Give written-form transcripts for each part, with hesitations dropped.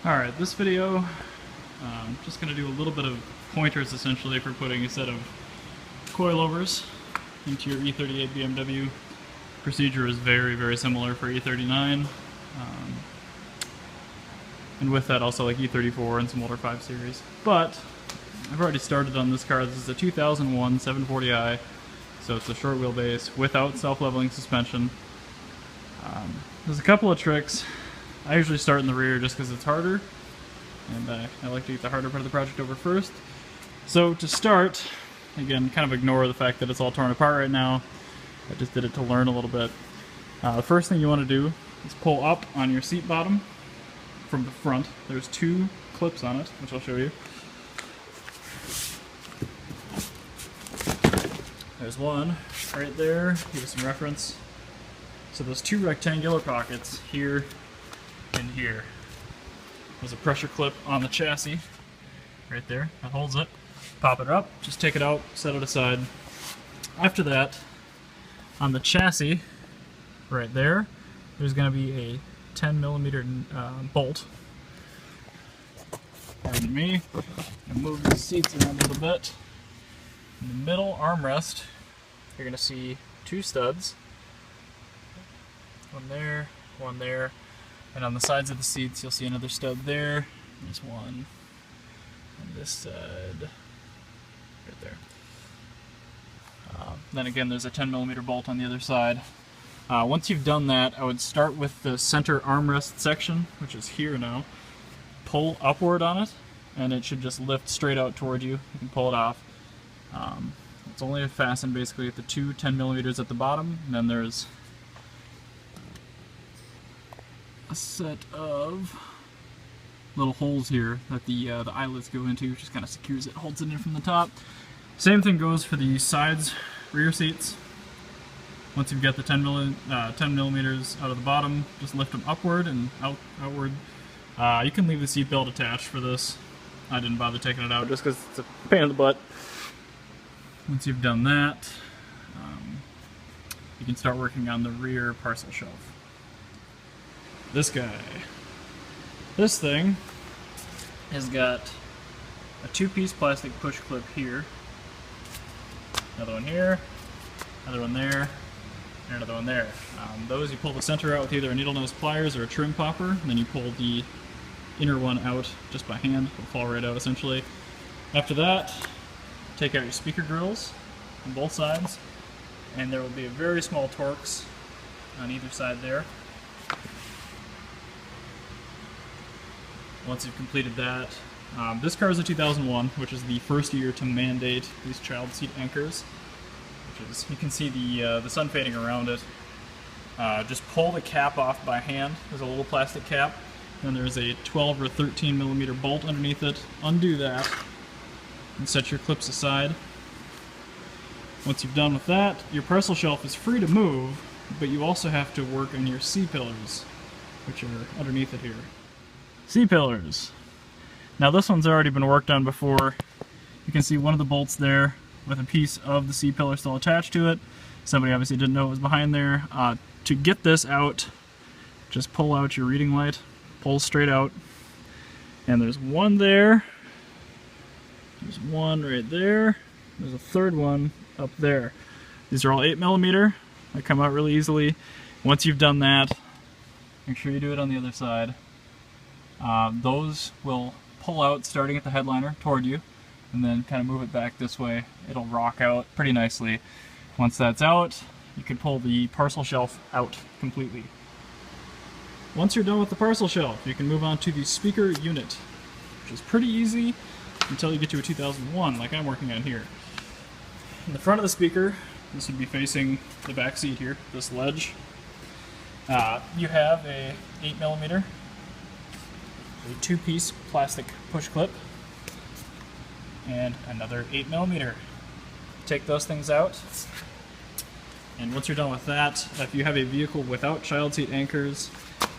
Alright, this video, I'm just going to do a little bit of pointers essentially for putting a set of coilovers into your E38 BMW. Procedure is very, very similar for E39. And with that also like E34 and some older 5 Series. But I've already started on this car. This is a 2001 740i, so it's a short wheelbase without self-leveling suspension. There's a couple of tricks. I usually start in the rear just because it's harder, and I like to get the harder part of the project over first. So to start, again, kind of ignore the fact that it's all torn apart right now. I just did it to learn a little bit. The first thing you want to do is pull up on your seat bottom from the front. There's 2 clips on it, which I'll show you. There's one right there, give you some reference. So those 2 rectangular pockets, here and here. There's a pressure clip on the chassis, right there, that holds it. Pop it up, just take it out, set it aside. After that, on the chassis, right there, there's going to be a 10mm bolt. Pardon me. I'm gonna move the seats around a little bit. In the middle armrest, you're going to see 2 studs. One there, and on the sides of the seats you'll see another stud there. There's one on this side, right there. Then again, there's a 10mm bolt on the other side. Once you've done that, I would start with the center armrest section, which is here now. Pull upward on it, and it should just lift straight out toward you. You can pull it off. It's only fastened basically at the 2 10mm at the bottom, and then there's a set of little holes here that the eyelets go into, just kind of secures it, holds it in from the top. Same thing goes for the sides, rear seats. Once you've got the 10mm out of the bottom, just lift them upward and outward. You can leave the seat belt attached for this. I didn't bother taking it out just because it's a pain in the butt. Once you've done that, you can start working on the rear parcel shelf. This guy. This thing has got a 2-piece plastic push clip here, another one here, another one there, and another one there. Those you pull the center out with either a needle nose pliers or a trim popper, and then you pull the inner one out just by hand. It'll fall right out essentially. After that, take out your speaker grills on both sides, and there will be a very small Torx on either side there. Once you've completed that, this car is a 2001, which is the first year to mandate these child seat anchors, which is, you can see the sun fading around it. Just pull the cap off by hand. There's a little plastic cap, and there's a 12 or 13mm bolt underneath it. Undo that, and set your clips aside. Once you've done with that, your parcel shelf is free to move, but you also have to work on your C-pillars, which are underneath it here. C-pillars. Now this one's already been worked on before. You can see one of the bolts there with a piece of the C-pillar still attached to it. Somebody obviously didn't know it was behind there. To get this out, just pull out your reading light, pull straight out, and there's one there. There's one right there. There's a third one up there. These are all 8mm. They come out really easily. Once you've done that, make sure you do it on the other side. Those will pull out starting at the headliner toward you, and then kind of move it back this way. It'll rock out pretty nicely. Once that's out, you can pull the parcel shelf out completely. Once you're done with the parcel shelf, you can move on to the speaker unit, which is pretty easy until you get to a 2001 like I'm working on here. In the front of the speaker, this would be facing the back seat here, this ledge. You have a 8mm, a 2-piece plastic push clip, and another 8mm. Take those things out, and once you're done with that, if you have a vehicle without child seat anchors,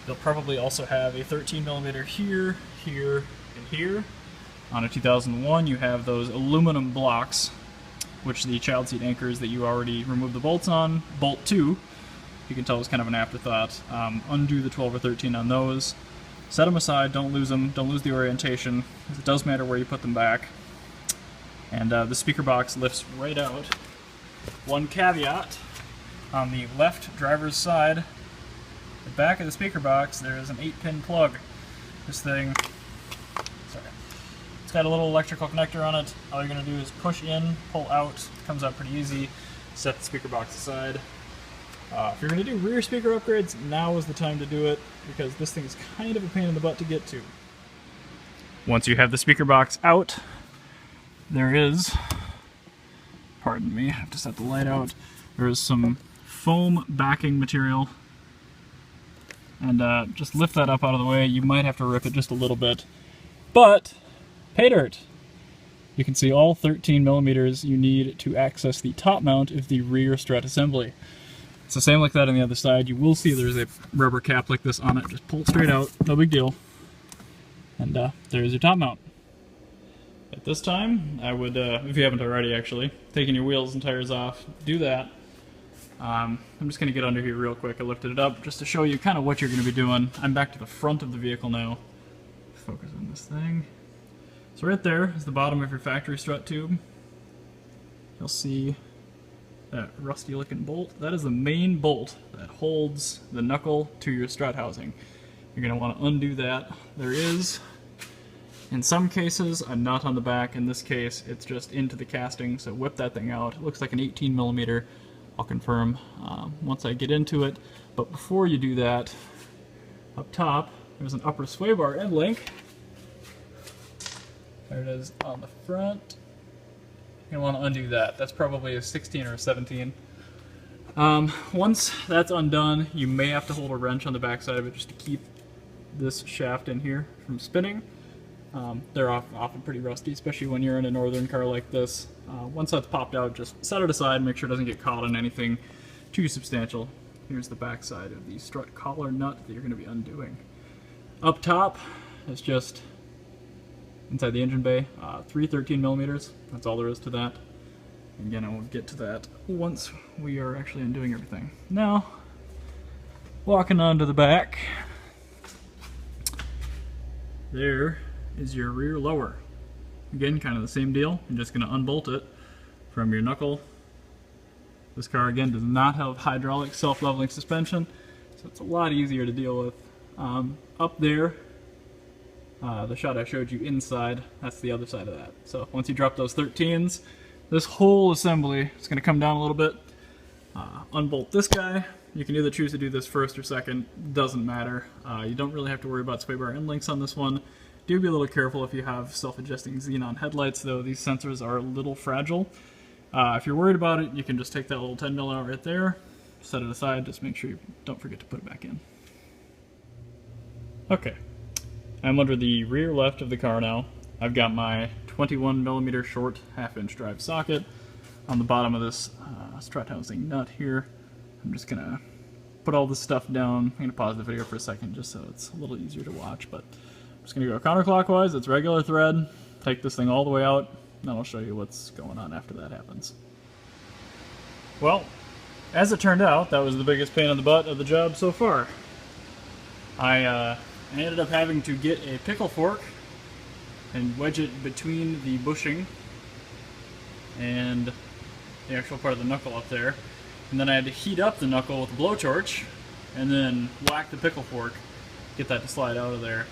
they'll probably also have a 13mm here, here, and here. On a 2001, you have those aluminum blocks, which the child seat anchors that you already removed the bolts on. Bolt 2, you can tell, was kind of an afterthought. Undo the 12 or 13 on those. Set them aside, don't lose them, don't lose the orientation, because it does matter where you put them back. And the speaker box lifts right out. One caveat, on the left driver's side, the back of the speaker box, there is an 8-pin plug. This thing, sorry, it's got a little electrical connector on it. All you're going to do is push in, pull out, it comes out pretty easy, set the speaker box aside. If you're going to do rear speaker upgrades, now is the time to do it, because this thing is kind of a pain in the butt to get to. Once you have the speaker box out, there is, pardon me, I have to set the light out, there is some foam backing material, and just lift that up out of the way. You might have to rip it just a little bit, but pay dirt! You can see all 13 millimeters you need to access the top mount of the rear strut assembly. It's the same like that on the other side. You will see there's a rubber cap like this on it. Just pull it straight out, no big deal. And there's your top mount. At this time, I would, if you haven't already actually, taking your wheels and tires off, do that. I'm just going to get under here real quick. I lifted it up just to show you kind of what you're going to be doing. I'm back to the front of the vehicle now. Focus on this thing. So right there is the bottom of your factory strut tube. You'll see that rusty looking bolt. That is the main bolt that holds the knuckle to your strut housing. You're going to want to undo that. There is, in some cases, a nut on the back. In this case, it's just into the casting, so whip that thing out. It looks like an 18 millimeter. I'll confirm once I get into it. But before you do that, up top, there's an upper sway bar end link. There it is on the front. You're going to want to undo that. That's probably a 16 or a 17. Once that's undone, you may have to hold a wrench on the back side of it just to keep this shaft in here from spinning. They're often pretty rusty, especially when you're in a northern car like this. Once that's popped out, just set it aside, make sure it doesn't get caught in anything too substantial. Here's the back side of the strut collar nut that you're going to be undoing. Up top is just inside the engine bay, 3 13 millimeters. That's all there is to that. Again, I will get to that once we are actually undoing everything. Now, walking onto the back, there is your rear lower. Again, kind of the same deal. You're just going to unbolt it from your knuckle. This car, again, does not have hydraulic self-leveling suspension, so it's a lot easier to deal with. Up there, the shot I showed you inside, that's the other side of that. So once you drop those 13s, this whole assembly is going to come down a little bit. Unbolt this guy. You can either choose to do this first or second, doesn't matter. You don't really have to worry about sway bar end links on this one. Do be a little careful if you have self-adjusting xenon headlights, though these sensors are a little fragile. If you're worried about it, you can just take that little 10 mil out right there, set it aside, just make sure you don't forget to put it back in. Okay, I'm under the rear left of the car now. I've got my 21 millimeter short 1/2-inch drive socket on the bottom of this strut housing nut here. I'm just gonna put all this stuff down. I'm gonna pause the video for a second just so it's a little easier to watch, but I'm just gonna go counterclockwise. It's regular thread. Take this thing all the way out, then I'll show you what's going on after that happens. Well, as it turned out, that was the biggest pain in the butt of the job so far. I ended up having to get a pickle fork and wedge it between the bushing and the actual part of the knuckle up there. And then I had to heat up the knuckle with a blowtorch and then whack the pickle fork, get that to slide out of there.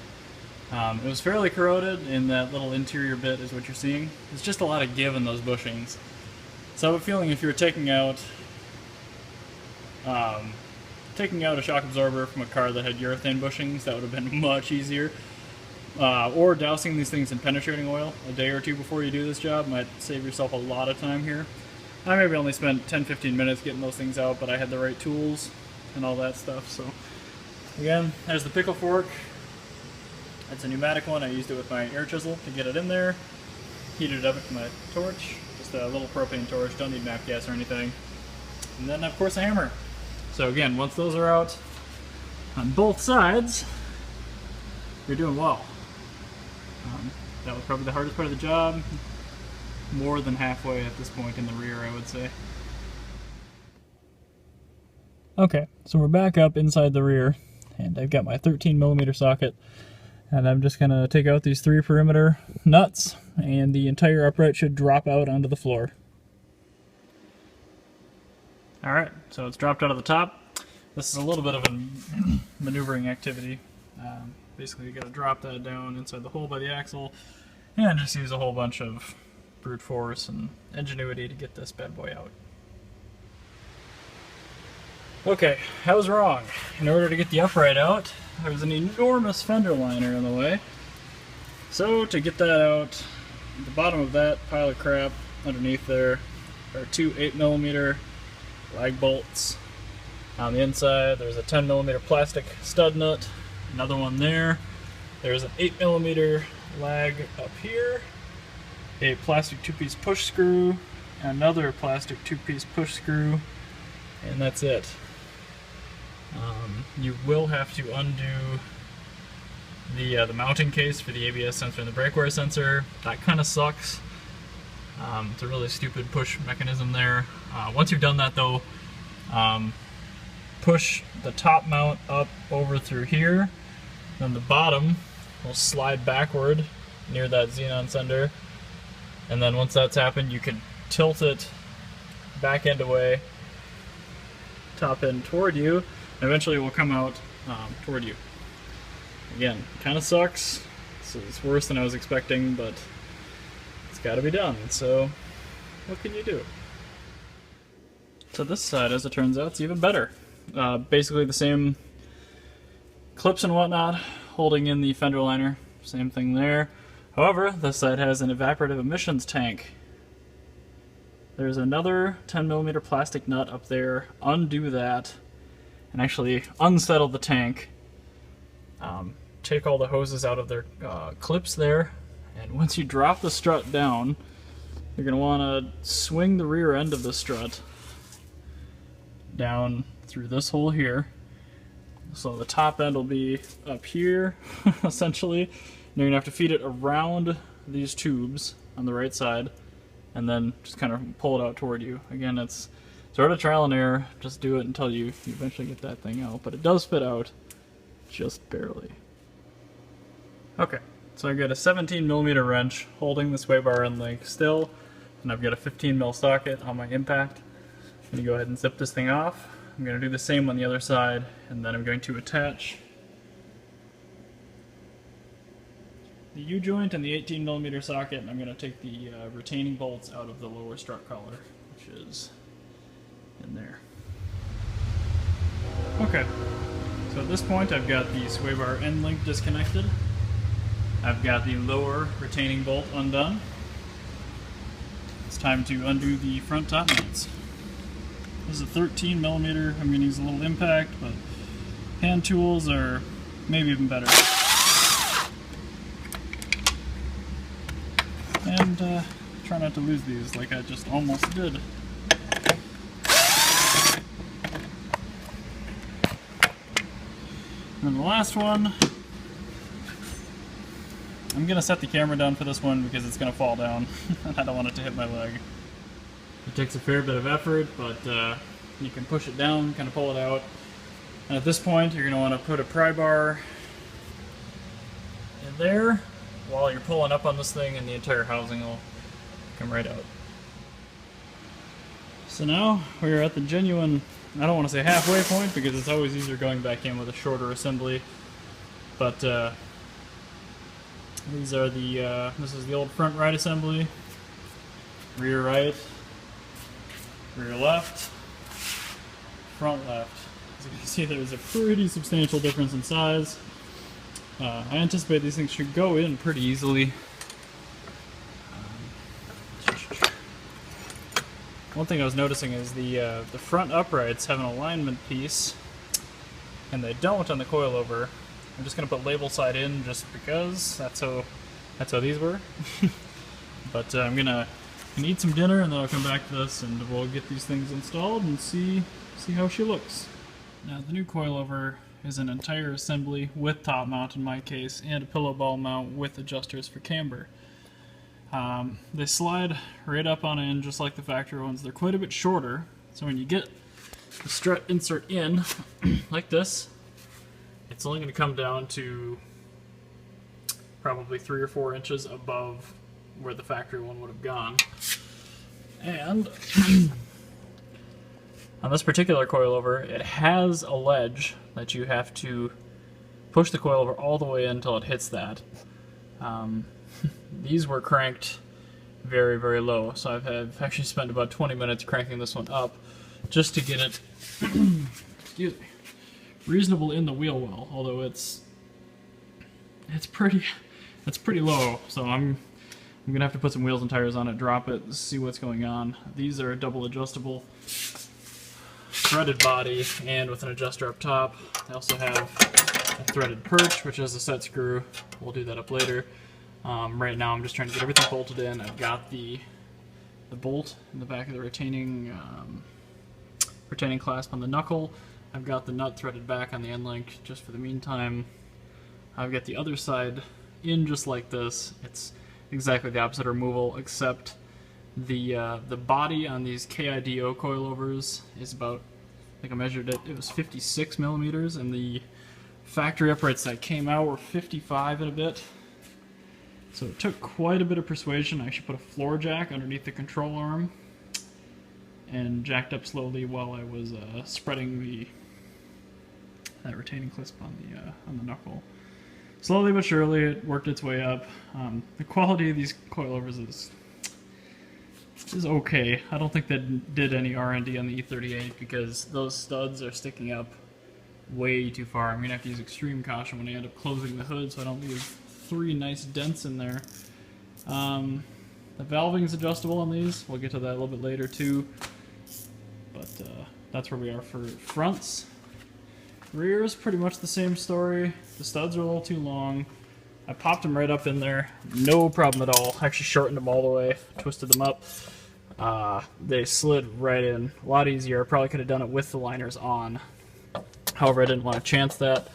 It was fairly corroded, and that little interior bit is what you're seeing. There's just a lot of give in those bushings. So I have a feeling if you were taking out a shock absorber from a car that had urethane bushings, that would have been much easier. Or dousing these things in penetrating oil a day or two before you do this job might save yourself a lot of time here. I maybe only spent 10-15 minutes getting those things out, but I had the right tools and all that stuff. So again, there's the pickle fork. It's a pneumatic one. I used it with my air chisel to get it in there. Heated it up with my torch, just a little propane torch, don't need MAP gas or anything. And then of course a hammer. So again, once those are out on both sides, you're doing well. That was probably the hardest part of the job. More than halfway at this point in the rear, I would say. Okay, so we're back up inside the rear, and I've got my 13mm socket, and I'm just going to take out these 3 perimeter nuts, and the entire upright should drop out onto the floor. Alright, so it's dropped out of the top. This is a little bit of a maneuvering activity. Basically you got to drop that down inside the hole by the axle and just use a whole bunch of brute force and ingenuity to get this bad boy out. Okay, I was wrong. In order to get the upright out, there's an enormous fender liner in the way. So to get that out, at the bottom of that pile of crap underneath there are 2 8mm lag bolts. On the inside there's a 10mm plastic stud nut, another one there. There's an 8mm lag up here, a plastic 2-piece push screw, another plastic 2-piece push screw, and that's it. You will have to undo the mounting case for the ABS sensor and the brake wear sensor. That kind of sucks. It's a really stupid push mechanism there. Once you've done that though, push the top mount up over through here, then the bottom will slide backward near that xenon sender, and then once that's happened you can tilt it back end away, top end toward you, and eventually it will come out toward you. Again, kind of sucks. It's worse than I was expecting, but it's got to be done, so what can you do? So this side, as it turns out, it's even better. Basically the same clips and whatnot holding in the fender liner, same thing there. However, this side has an evaporative emissions tank. There's another 10mm plastic nut up there. Undo that and actually unsettle the tank. Take all the hoses out of their clips there, and once you drop the strut down, you're going to want to swing the rear end of the strut down through this hole here. So the top end will be up here, essentially. And you're going to have to feed it around these tubes on the right side, and then just kind of pull it out toward you. Again, it's sort of trial and error. Just do it until you eventually get that thing out. But it does fit out, just barely. Okay, so I've got a 17mm wrench holding the sway bar end link still, and I've got a 15mm socket on my impact. I'm going to go ahead and zip this thing off. I'm going to do the same on the other side, and then I'm going to attach the U-joint and the 18mm socket, and I'm going to take the retaining bolts out of the lower strut collar, which is in there. Okay, so at this point I've got the sway bar end link disconnected. I've got the lower retaining bolt undone. It's time to undo the front top mounts. This is a 13mm. I'm going to use a little impact, but hand tools are maybe even better. And try not to lose these like I just almost did. And the last one, I'm going to set the camera down for this one because it's going to fall down and I don't want it to hit my leg. It takes a fair bit of effort, but you can push it down, kind of pull it out. And at this point you're going to want to put a pry bar in there while you're pulling up on this thing, and the entire housing will come right out. So now we're at the genuine, I don't want to say halfway point because it's always easier going back in with a shorter assembly, but these are the, this is the old front right assembly, rear right, rear left, front left. As you can see, there's a pretty substantial difference in size. I anticipate these things should go in pretty easily. One thing I was noticing is the front uprights have an alignment piece, and they don't on the coilover. I'm just going to put label side in just because that's how these were. But I'm gonna eat some dinner and then I'll come back to this and we'll get these things installed and see how she looks. Now the new coilover is an entire assembly with top mount in my case, and a pillow ball mount with adjusters for camber. They slide right up on in just like the factory ones. They're quite a bit shorter, so when you get the strut insert in like this, it's only going to come down to probably 3 or 4 inches above where the factory one would have gone. And on this particular coilover, it has a ledge that you have to push the coilover all the way in until it hits that. These were cranked very, very low, so I've actually spent about 20 minutes cranking this one up just to get it excuse me, reasonable in the wheel well, although it's pretty low, so I'm gonna have to put some wheels and tires on it, drop it, see what's going on. These are double adjustable, threaded body, and with an adjuster up top. I also have a threaded perch, which has a set screw. We'll do that up later. Right now I'm just trying to get everything bolted in. I've got the bolt in the back of the retaining clasp on the knuckle. I've got the nut threaded back on the end link just for the meantime. I've got the other side in just like this. It's exactly the opposite removal, except the body on these KIDO coilovers is about, I think I measured it, it was 56 millimeters, and the factory uprights that came out were 55 and a bit. So it took quite a bit of persuasion. I actually put a floor jack underneath the control arm and jacked up slowly while I was spreading that retaining clasp on the knuckle. Slowly but surely, it worked its way up. The quality of these coilovers is okay. I don't think that did any R&D on the E38 because those studs are sticking up way too far. I'm gonna have to use extreme caution when I end up closing the hood so I don't leave 3 nice dents in there. The valving is adjustable on these. We'll get to that a little bit later too. But that's where we are for fronts. Rears, pretty much the same story. The studs are a little too long. I popped them right up in there. No problem at all. Actually shortened them all the way, twisted them up. They slid right in. A lot easier. I probably could have done it with the liners on. However, I didn't want to chance that.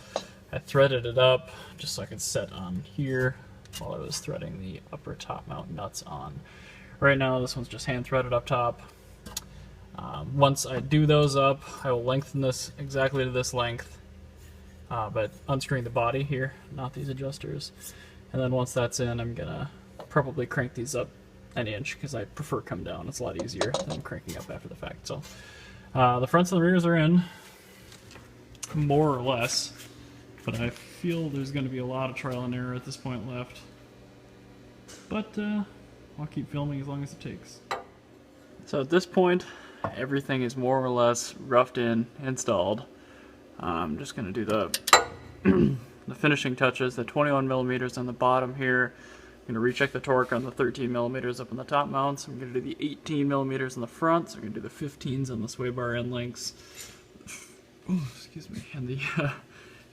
I threaded it up just so I could set on here while I was threading the upper top mount nuts on. Right now this one's just hand threaded up top. Once I do those up, I will lengthen this exactly to this length, but unscrewing the body here, not these adjusters. And then once that's in, I'm gonna probably crank these up an inch because I prefer come down. It's a lot easier than cranking up after the fact. So the fronts and the rears are in, more or less. But I feel there's going to be a lot of trial and error at this point left. But I'll keep filming as long as it takes. So at this point, everything is more or less roughed in, installed. I'm just going to do the the finishing touches, the 21 millimeters on the bottom here. I'm going to recheck the torque on the 13 millimeters up on the top mounts. I'm going to do the 18 millimeters on the front. So I'm going to do the 15s on the sway bar end links. Oh, excuse me.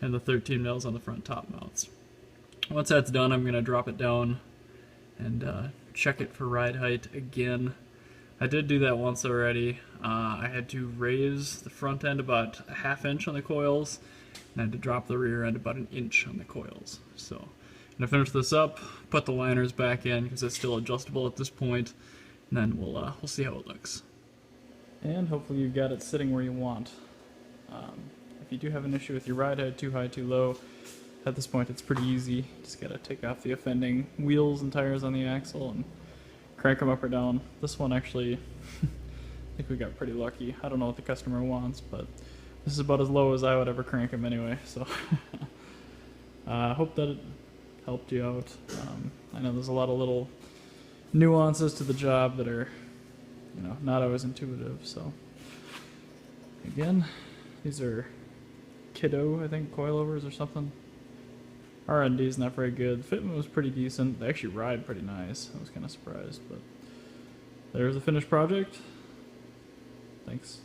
And the 13 mils on the front top mounts. Once that's done, I'm going to drop it down and check it for ride height again. I did do that once already. I had to raise the front end about a ½ inch on the coils, and I had to drop the rear end about 1 inch on the coils. So I'm going to finish this up, put the liners back in because it's still adjustable at this point, and then we'll see how it looks. And hopefully you've got it sitting where you want. If you do have an issue with your ride height, too high, too low, at this point it's pretty easy. Just gotta take off the offending wheels and tires on the axle and crank them up or down. This one actually, I think we got pretty lucky. I don't know what the customer wants, but this is about as low as I would ever crank them anyway, so I hope that it helped you out. I know there's a lot of little nuances to the job that are, you know, not always intuitive, so again, these are KIDO, I think, coilovers or something. R&D is not very good. The fitment was pretty decent. They actually ride pretty nice. I was kind of surprised, but there's the finished project. Thanks.